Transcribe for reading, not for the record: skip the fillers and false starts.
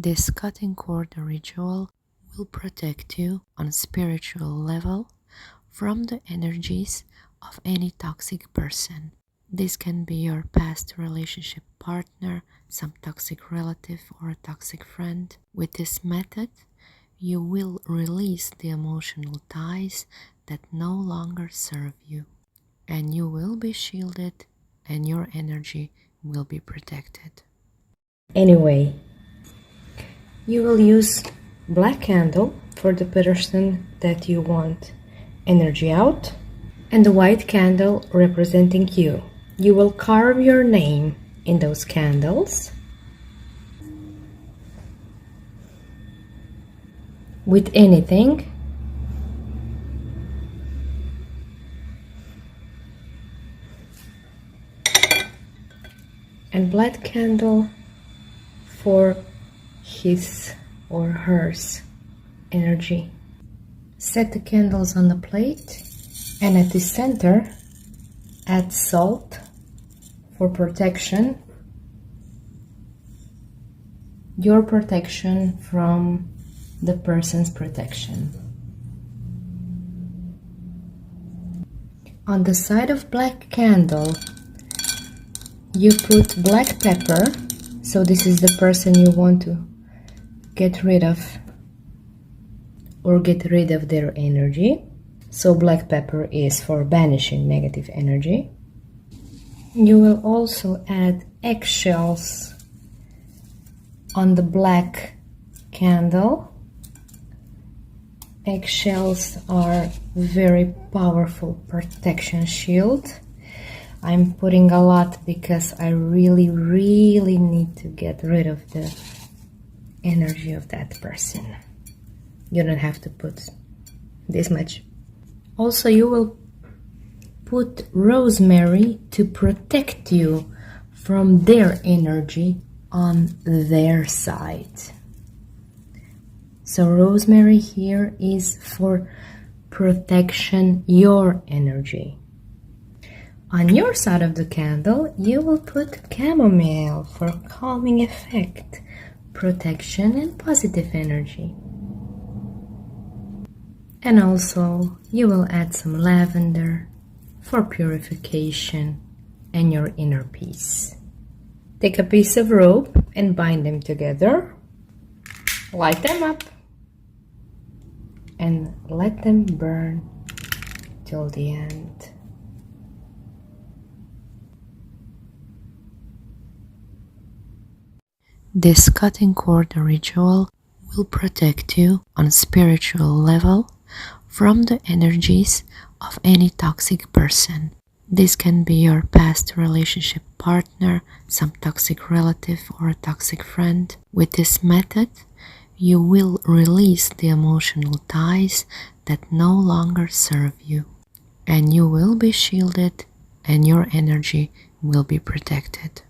This cutting cord ritual will protect you on a spiritual level from the energies of any toxic person. This can be your past relationship partner, some toxic relative, or a toxic friend. With this method, you will release the emotional ties that no longer serve you, and you will be shielded and your energy will be protected. Anyway, you will use black candle for the person that you want energy out, and the white candle representing you. You will carve your name in those candles with anything. And black candle for his or hers energy. Set the candles on the plate, and at the center add salt for protection, your protection from the person's protection. On the side of black candle, you put black pepper, so this is the person you want to get rid of or get rid of their energy. So black pepper is for banishing negative energy. You will also add eggshells on the black candle. Eggshells are very powerful protection shield. I'm putting a lot because I really need to get rid of the energy of that person. You don't have to put this much. Also, you will put rosemary to protect you from their energy on their side. So rosemary here is for protection, your energy. On your side of the candle, you will put chamomile for calming effect, protection and positive energy. And also you will add some lavender for purification and your inner peace. Take a piece of rope and bind them together. Light them up and let them burn till the end. This cutting cord ritual will protect you on a spiritual level from the energies of any toxic person. This can be your past relationship partner, some toxic relative, or a toxic friend. With this method, you will release the emotional ties that no longer serve you, and you will be shielded and your energy will be protected.